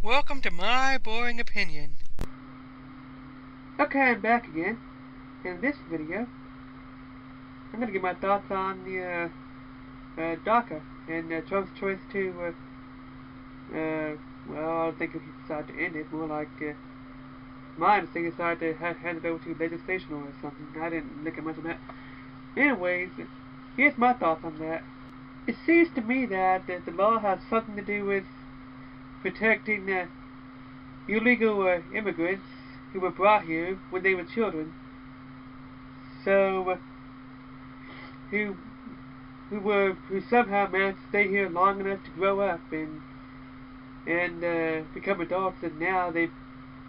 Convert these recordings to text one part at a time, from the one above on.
Welcome to my boring opinion. Okay, I'm back again. In this video, I'm going to give my thoughts on the DACA and Trump's choice to, well, I don't think he decided to end it. More like, mine, he decided to hand it over to legislation or something. I didn't look at much of that. Anyways, here's my thoughts on that. It seems to me that the law has something to do with protecting illegal immigrants who were brought here when they were children, so who somehow managed to stay here long enough to grow up and become adults, and now they've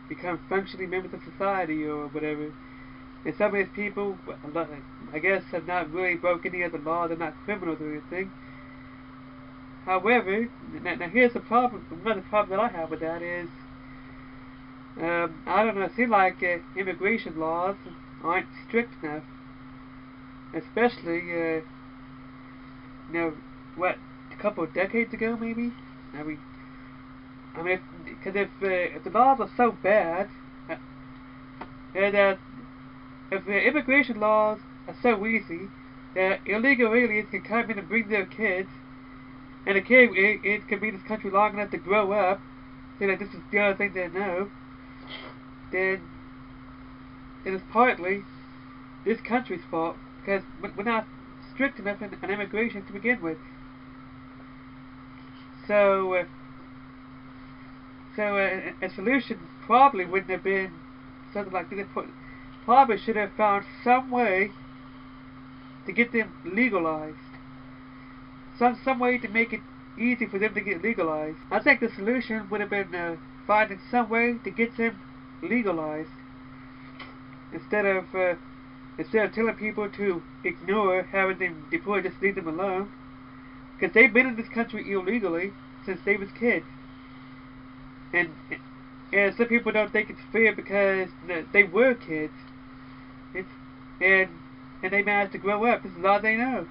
become functioning members of society or whatever. And some of these people, I guess, have not really broken any other law. They're not criminals or anything. However, now here's the problem. Another problem that I have with that is, I don't know, it seems like immigration laws aren't strict enough. Especially, what, a couple of decades ago, maybe? I mean, because if the laws are so bad, and if the immigration laws are so easy that illegal aliens can come in and bring their kids, and a kid it can be in this country long enough to grow up, so that this is the other thing they know, then it is partly this country's fault, because we're not strict enough on immigration to begin with. So a solution probably wouldn't have been something like this. Probably should have found some way to get them legalized. Some way to make it easy for them to get legalized. I think the solution would have been finding some way to get them legalized instead of telling people to ignore having them deported, just leave them alone, because they've been in this country illegally since they was kids. And some people don't think it's fair because they were kids. And they managed to grow up. This is all they know.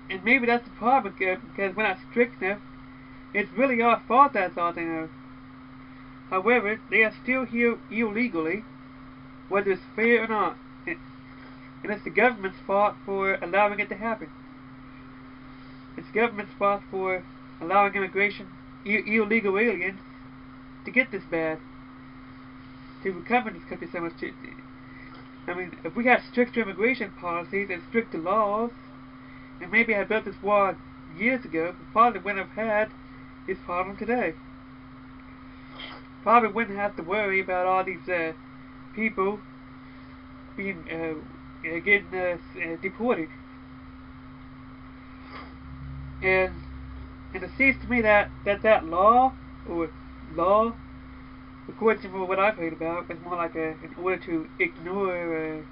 And maybe that's the problem, because we're not strict enough. It's really our fault that's all they know. However, they are still here illegally, whether it's fair or not. And it's the government's fault for allowing it to happen. It's the government's fault for allowing immigration, illegal aliens, to get this bad, to come in this country so much. I mean, if we had stricter immigration policies and stricter laws, and maybe I built this wall years ago, we probably wouldn't have had this problem today. Probably wouldn't have to worry about all these people being getting deported. And it seems to me that law, according to what I've heard about, is more like in order to ignore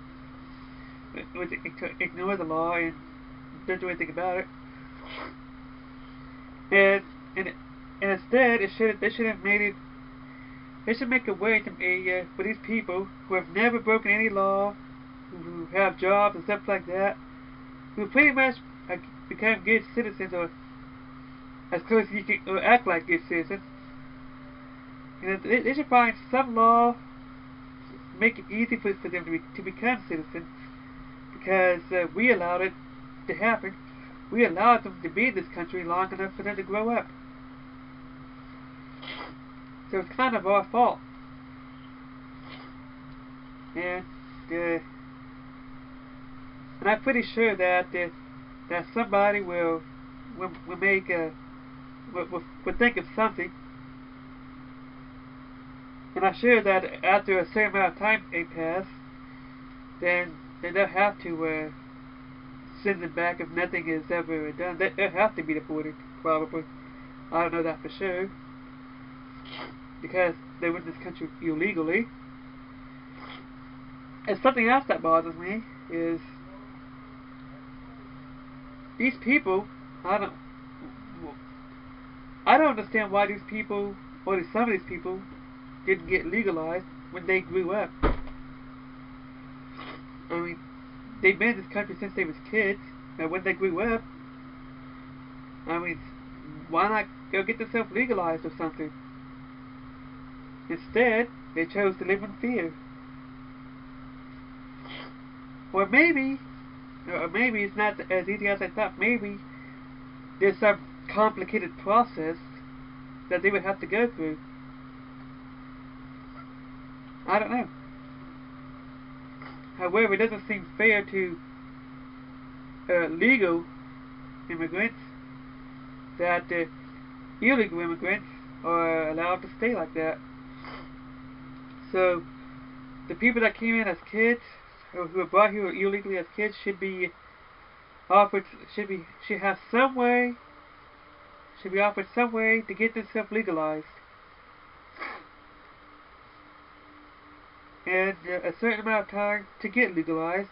the law and don't do anything about it. And instead, they should have made it. They should make a way to for these people who have never broken any law, who have jobs and stuff like that, who pretty much become good citizens, or as close as you can, or act like good citizens. You know, they should find some law to make it easy for them to become citizens, because we allowed it to happen. We allowed them to be in this country long enough for them to grow up. So it's kind of our fault. And I'm pretty sure that somebody will make will think of something. And I'm sure that after a certain amount of time pass, then they'll have to send them back if nothing is ever done. They'll have to be deported, probably. I don't know that for sure, because they were in this country illegally. And something else that bothers me is these people. I don't understand why these people, or some of these people, didn't get legalized when they grew up. I mean, they've been in this country since they was kids. Now, when they grew up, I mean, why not go get themselves legalized or something? Instead, they chose to live in fear. Or maybe it's not as easy as I thought. Maybe there's some complicated process that they would have to go through. I don't know. However, it doesn't seem fair to legal immigrants that illegal immigrants are allowed to stay like that. So the people that came in as kids, or who were brought here illegally as kids, should offered some way to get themselves legalized, and a certain amount of time to get legalized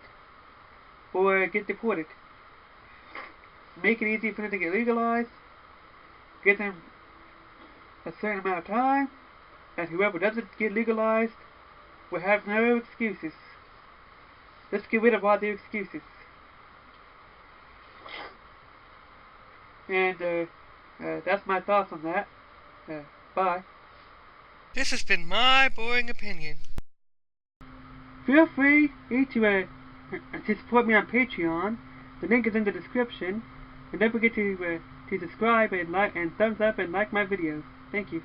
or get deported. Make it easy for them to get legalized, get them a certain amount of time, and whoever doesn't get legalized will have no excuses. Let's get rid of all their excuses. And that's my thoughts on that. Bye. This has been my boring opinion. Feel free to support me on Patreon. The link is in the description. And don't forget to subscribe and like and thumbs up and like my videos. Thank you.